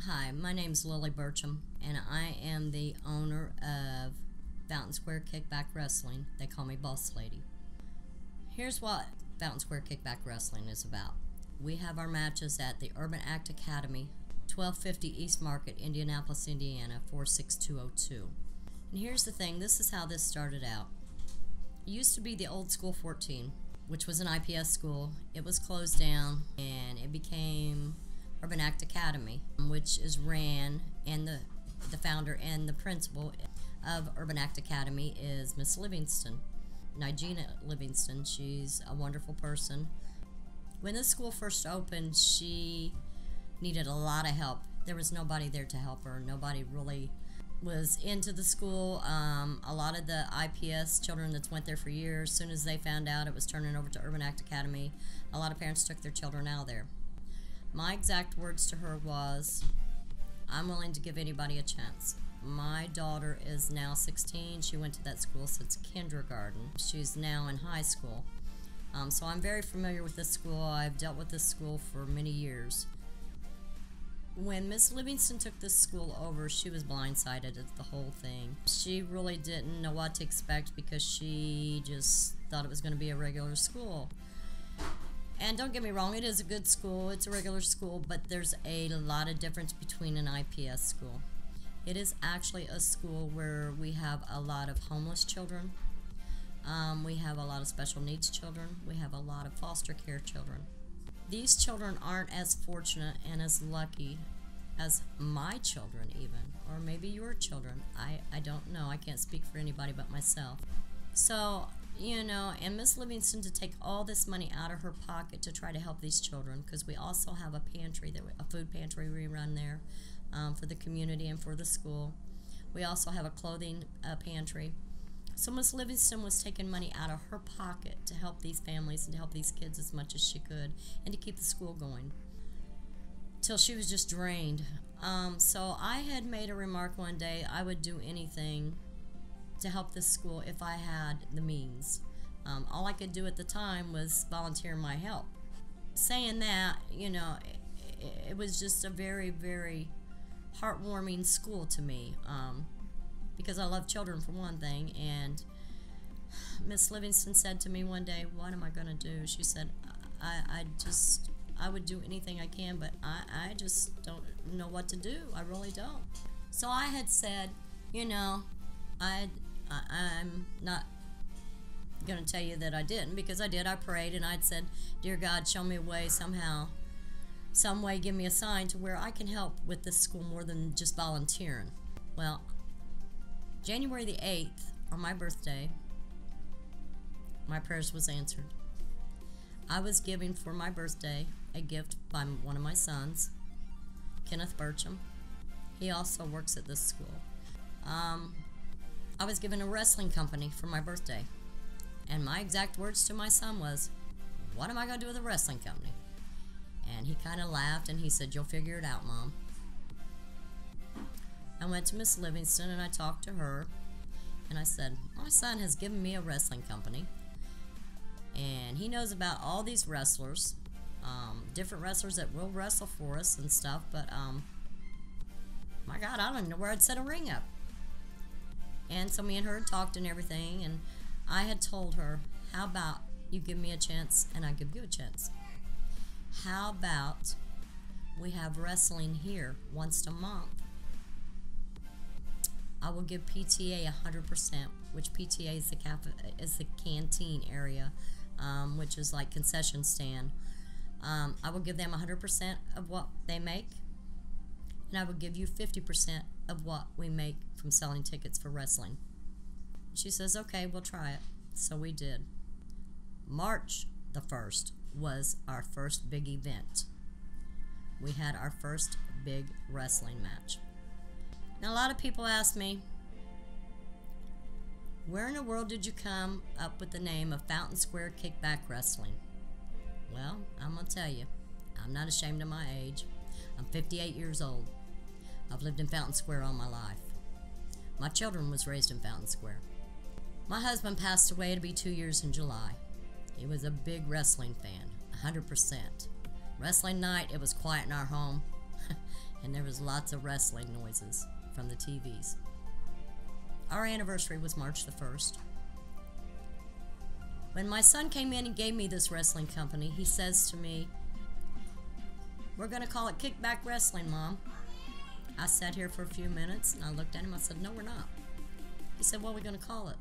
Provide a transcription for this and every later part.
Hi, my name's Lily Burcham, and I am the owner of Fountain Square Kickback Wrestling. They call me Boss Lady. Here's what Fountain Square Kickback Wrestling is about. We have our matches at the Urban Act Academy, 1250 East Market, Indianapolis, Indiana, 46202. And here's the thing, this is how this started out. It used to be the old School 14, which was an IPS school. It was closed down, and it became Urban Act Academy, which is ran, and the founder and the principal of Urban Act Academy is Miss Livingston, Nigina Livingston. She's a wonderful person. When this school first opened, she needed a lot of help. There was nobody there to help her. Nobody really was into the school. A lot of the IPS children that went there for years, as soon as they found out it was turning over to Urban Act Academy, a lot of parents took their children out of there. My exact words to her was, I'm willing to give anybody a chance. My daughter is now 16. She went to that school since kindergarten. She's now in high school. So I'm very familiar with this school. I've dealt with this school for many years. When Miss Livingston took this school over, she was blindsided at the whole thing. She really didn't know what to expect because she just thought it was going to be a regular school. And don't get me wrong, it is a good school, it's a regular school, but there's a lot of difference between an IPS school. It is actually a school where we have a lot of homeless children, we have a lot of special needs children, we have a lot of foster care children. These children aren't as fortunate and as lucky as my children even, or maybe your children. I don't know, I can't speak for anybody but myself. So, you know, and Miss Livingston to take all this money out of her pocket to try to help these children, because we also have a pantry, a food pantry we run there for the community and for the school. We also have a clothing pantry. So Miss Livingston was taking money out of her pocket to help these families and to help these kids as much as she could and to keep the school going till she was just drained. So I had made a remark one day I would do anything to help this school if I had the means. All I could do at the time was volunteer my help. Saying that, you know, it was just a very, very heartwarming school to me, because I love children for one thing. And Miss Livingston said to me one day, what am I going to do? She said, I would do anything I can, but I just don't know what to do. I really don't. So I had said, you know, I'm not going to tell you that I didn't, because I did. I prayed and I'd said, dear God, show me a way somehow, some way, give me a sign to where I can help with this school more than just volunteering. Well, January the 8th, on my birthday, my prayers was answered. I was giving for my birthday a gift by one of my sons, Kenneth Burcham. He also works at this school. I was given a wrestling company for my birthday, and my exact words to my son was, what am I going to do with a wrestling company? And he kind of laughed and he said, you'll figure it out, Mom. I went to Miss Livingston and I talked to her, and I said, my son has given me a wrestling company, and he knows about all these wrestlers, different wrestlers that will wrestle for us and stuff, but my God, I don't even know where I'd set a ring up. And so me and her had talked and everything, and I had told her, how about you give me a chance and I give you a chance? How about we have wrestling here once a month? I will give PTA 100%, which PTA is the canteen area, which is like concession stand. I will give them 100% of what they make, and I will give you 50% of what we make from selling tickets for wrestling. She says, okay, we'll try it. So we did. March the 1st was our first big event. We had our first big wrestling match. Now, a lot of people ask me, where in the world did you come up with the name of Fountain Square Kickback Wrestling? Well, I'm going to tell you, I'm not ashamed of my age. I'm 58 years old. I've lived in Fountain Square all my life. My children was raised in Fountain Square. My husband passed away, it'll be 2 years in July. He was a big wrestling fan, 100%. Wrestling night, it was quiet in our home. and there was lots of wrestling noises from the TVs. Our anniversary was March the 1st. When my son came in and gave me this wrestling company, he says to me, "We're going to call it Kickback Wrestling, Mom." I sat here for a few minutes and I looked at him. I said, "No, we're not." He said, "What are we going to call it?"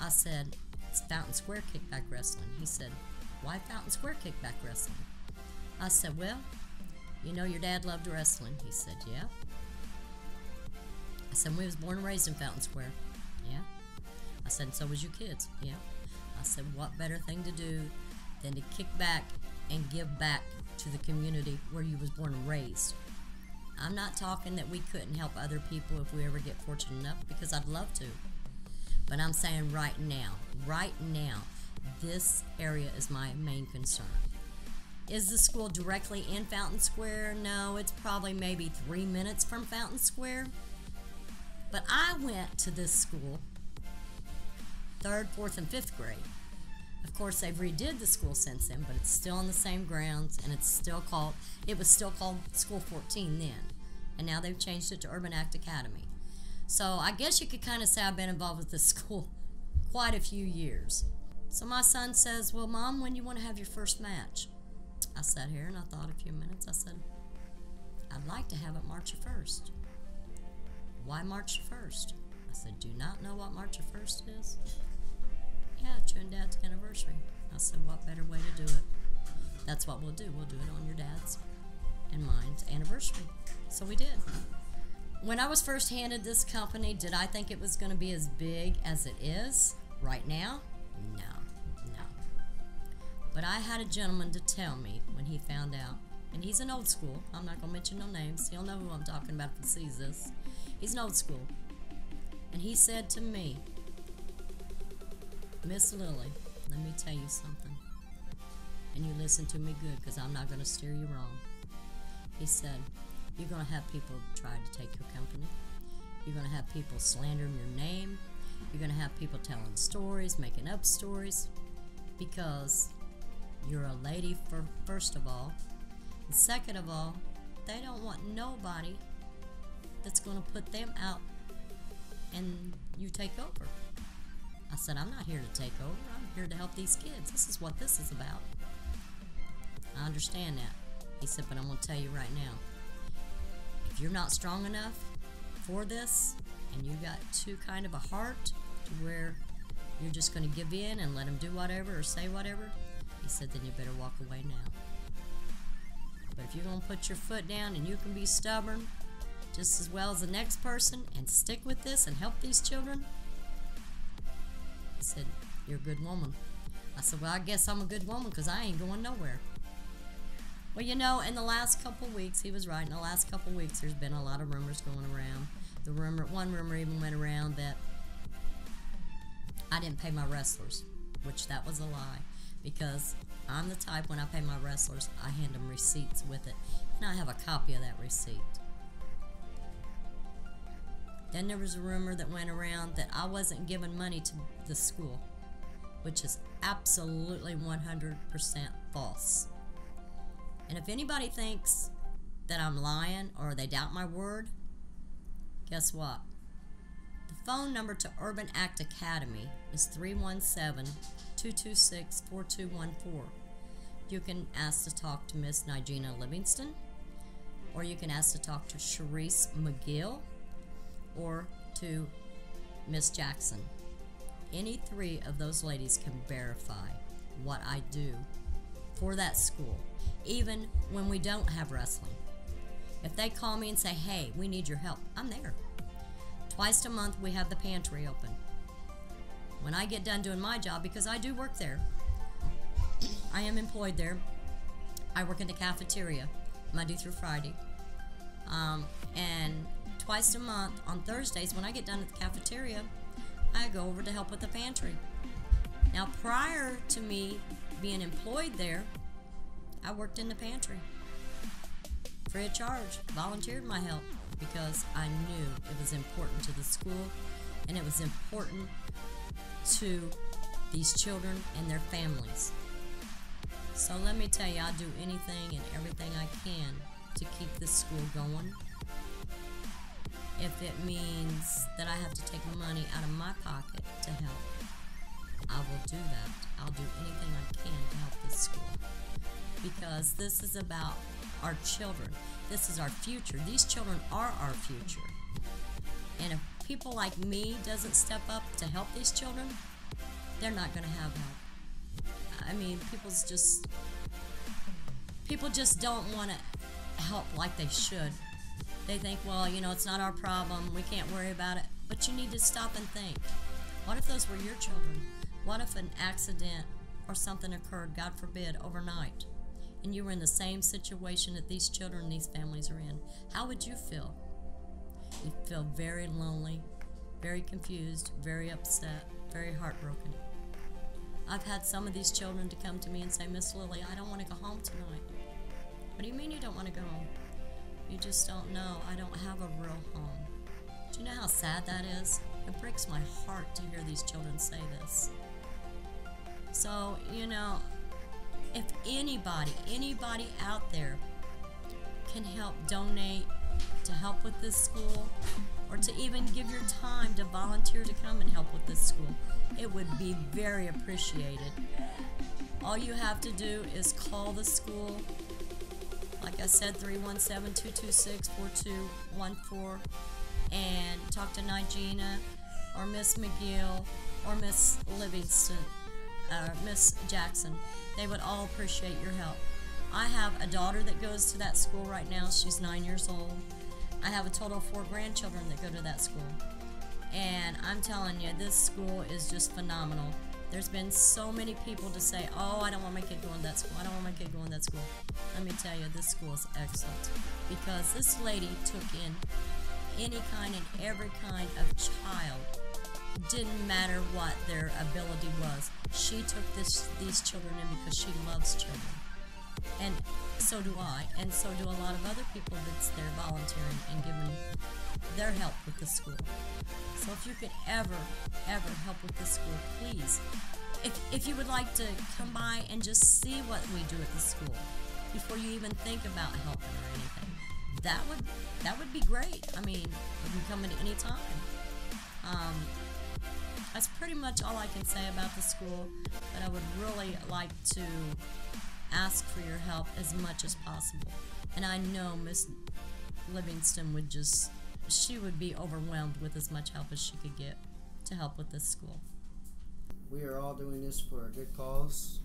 I said, "It's Fountain Square Kickback Wrestling." He said, "Why Fountain Square Kickback Wrestling?" I said, "Well, you know your dad loved wrestling." He said, "Yeah." I said, "We was born and raised in Fountain Square." "Yeah." I said, "And so was your kids." "Yeah." I said, "What better thing to do than to kick back and give back to the community where you was born and raised?" I'm not talking that we couldn't help other people if we ever get fortunate enough, because I'd love to. But I'm saying right now, this area is my main concern. Is the school directly in Fountain Square? No, it's probably maybe 3 minutes from Fountain Square. But I went to this school 3rd, 4th, and 5th grade. Of course, they've redid the school since then, but it's still on the same grounds, and it was still called School 14 then. And now they've changed it to Urban Act Academy. So I guess you could kind of say I've been involved with this school quite a few years. So my son says, "Well, Mom, when you want to have your first match?" I sat here and I thought a few minutes. I said, "I'd like to have it March 1st. "Why March 1st? I said, "Do you not know what March 1st is?" "Yeah, it's your and Dad's anniversary." I said, "What better way to do it?" "That's what we'll do. We'll do it on your dad's and mine's anniversary." So we did. When I was first handed this company, did I think it was going to be as big as it is right now? No. But I had a gentleman to tell me when he found out, and he's an old school. I'm not going to mention no names. He'll know who I'm talking about if he sees this. He's an old school. And he said to me, "Miss Lily, let me tell you something. And you listen to me good, because I'm not going to steer you wrong." He said, "You're going to have people try to take your company. You're going to have people slandering your name. You're going to have people telling stories, making up stories, because you're a lady, first of all. And second of all, they don't want nobody that's going to put them out and you take over." I said, "I'm not here to take over. I'm here to help these kids. This is what this is about." "I understand that." He said, "But I'm going to tell you right now, if you're not strong enough for this, and you got too kind of a heart to where you're just going to give in and let them do whatever or say whatever," he said, "then you better walk away now. But if you're going to put your foot down and you can be stubborn just as well as the next person and stick with this and help these children," he said, "you're a good woman." I said, "Well, I guess I'm a good woman, because I ain't going nowhere." Well, you know, in the last couple weeks, he was right. In the last couple weeks, there's been a lot of rumors going around. One rumor even went around that I didn't pay my wrestlers, which that was a lie, because I'm the type, when I pay my wrestlers, I hand them receipts with it, and I have a copy of that receipt. Then there was a rumor that went around that I wasn't giving money to the school, which is absolutely 100% false. And if anybody thinks that I'm lying or they doubt my word, guess what? The phone number to Urban Act Academy is 317-226-4214. You can ask to talk to Miss Nigina Livingston, or you can ask to talk to Sharice McGill, or to Miss Jackson. Any three of those ladies can verify what I do for that school, even when we don't have wrestling. If they call me and say, "Hey, we need your help," I'm there. Twice a month we have the pantry open. When I get done doing my job, because I do work there, I am employed there. I work in the cafeteria Monday through Friday. And twice a month on Thursdays, when I get done at the cafeteria, I go over to help with the pantry. Now, prior to me being employed there, I worked in the pantry. Free of charge, volunteered my help, because I knew it was important to the school, and it was important to these children and their families. So let me tell you, I'll do anything and everything I can to keep this school going. If it means that I have to take money out of my pocket to help, I will do that. I'll do anything I can to help this school. Because this is about our children. This is our future. These children are our future. And if people like me doesn't step up to help these children, they're not going to have help. I mean, people just don't want to help like they should. They think, well, you know, it's not our problem. We can't worry about it. But you need to stop and think. What if those were your children? What if an accident or something occurred, God forbid, overnight, and you were in the same situation that these children and these families are in? How would you feel? You'd feel very lonely, very confused, very upset, very heartbroken. I've had some of these children to come to me and say, Miss Lily, I don't want to go home tonight. What do you mean you don't want to go home? You just don't know. I don't have a real home. Do you know how sad that is? It breaks my heart to hear these children say this. So, you know, if anybody out there can help donate to help with this school, or to even give your time to volunteer to come and help with this school, it would be very appreciated. All you have to do is call the school. Like I said, 317-226-4214, and talk to Nigina or Miss McGill or Miss Livingston, Miss Jackson. They would all appreciate your help. I have a daughter that goes to that school right now. She's 9 years old. I have a total of 4 grandchildren that go to that school. And I'm telling you, this school is just phenomenal. There's been so many people to say, oh, I don't want my kid going to that school. I don't want my kid going to that school. Let me tell you, this school is excellent. Because this lady took in any kind and every kind of child. Didn't matter what their ability was. She took these children in because she loves children. And so do I. And so do a lot of other people that's there volunteering and giving their help with the school. So if you could ever help with this school, please. If you would like to come by and just see what we do at the school before you even think about helping or anything, that would be great. I mean, you can come in at any time. That's pretty much all I can say about the school, but I would really like to ask for your help as much as possible. And I know Miss Livingston she would be overwhelmed with as much help as she could get to help with this school. We are all doing this for a good cause.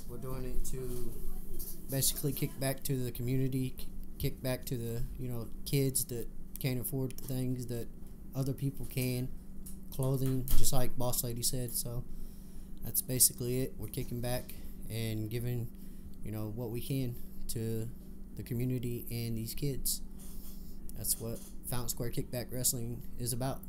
We're doing it to basically kick back to the community, kick back to the kids that can't afford things that other people can, clothing, just like Boss Lady said. So that's basically it. We're kicking back and giving what we can to the community and these kids. That's what Fountain Square Kickback Wrestling is about.